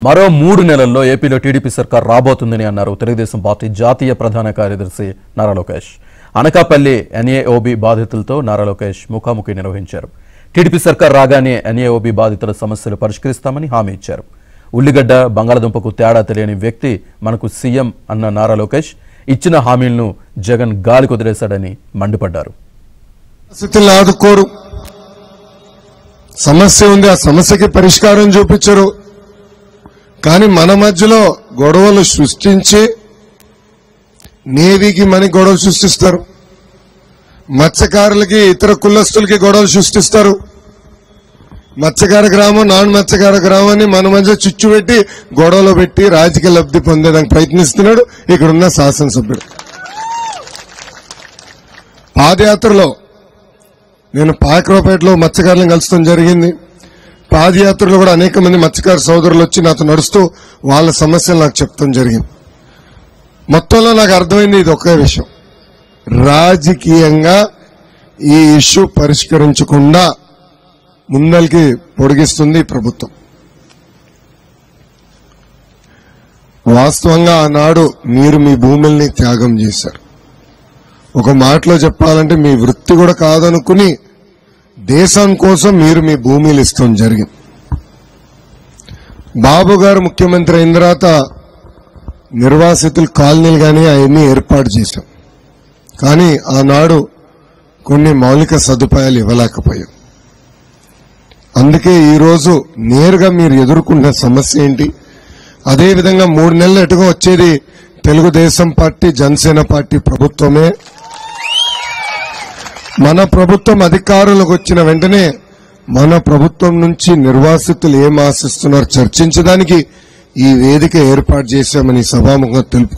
మరో 3 నెలల్లో ఏపీలో టీడీపీ సర్కార్ రాబోతుందని అన్నారు తెలుగుదేశం పార్టీ జాతీయ ప్రధాన కార్యదర్శి నారా లోకేష్. అనకాపల్లి ఎన్ఏఓబీ బాధితులతో నారా లోకేష్ ముఖాముఖి నిర్వహించారు. టీడీపీ సర్కార్ రాగానే ఎన్ఏఓబీ బాధితుల సమస్యలు పరిష్కరిస్తామని హామీ ఇచ్చారు. ఉల్లిగడ్డ బంగాళదుంపకు తేడా తెలియని వ్యక్తి మనకు సీఎం అన్న నారా లోకేష్ ఇచ్చిన హామీలను జగన్ గాలి కుదిరేశాడని మండిపడ్డారు. సమస్య ఉంది, ఆ సమస్యకి పరిష్కారం చూపించరు. కానీ మన మధ్యలో గొడవలు సృష్టించి నేవీకి మనకి గొడవలు సృష్టిస్తారు, మత్స్యకారులకి ఇతర కులస్తులకి గొడవలు సృష్టిస్తారు. మత్స్యకార గ్రామం నాన్ మత్స్యకార గ్రామాన్ని మన మధ్య చిచ్చు పెట్టి గొడవలు పెట్టి రాజకీయ లబ్ధి పొందేదానికి ప్రయత్నిస్తున్నాడు ఇక్కడున్న శాసనసభ్యుడు. పాదయాత్రలో నేను పాయకరావుపేటలో మత్స్యకారులను కలుస్తాం జరిగింది. పాదయాత్రలో కూడా అనేక మంది మత్స్యకార సోదరులు వచ్చి నాతో నడుస్తూ వాళ్ళ సమస్యలు నాకు చెప్తాం జరిగింది. మొత్తంలో నాకు అర్థమైంది ఇది ఒకే విషయం, రాజకీయంగా ఈ ఇష్యూ పరిష్కరించకుండా ముందరికి పొడిగిస్తుంది ప్రభుత్వం. వాస్తవంగా ఆనాడు మీరు మీ భూముల్ని త్యాగం చేశారు. ఒక మాటలో చెప్పాలంటే మీ వృత్తి కూడా కాదనుకుని దేశం కోసం మీరు మీ భూమిలు ఇస్తాం జరిగింది. బాబు గారు ముఖ్యమంత్రి అయిన తర్వాత నిర్వాసితులు కాలనీలు కానీ అవన్నీ ఏర్పాటు చేశాం. కానీ ఆనాడు కొన్ని మౌలిక సదుపాయాలు ఇవ్వలేకపోయాం. అందుకే ఈరోజు నేరుగా మీరు ఎదుర్కొన్న సమస్య ఏంటి, అదేవిధంగా 3 నెలలు ఎటుగా వచ్చేది తెలుగుదేశం పార్టీ జనసేన పార్టీ ప్రభుత్వమే. మన ప్రభుత్వం అధికారులకు వచ్చిన వెంటనే మన ప్రభుత్వం నుంచి నిర్వాసితులు ఏం ఆశిస్తున్నారో చర్చించడానికి ఈ వేదిక ఏర్పాటు చేశామని సభాముఖంగా తెలుపు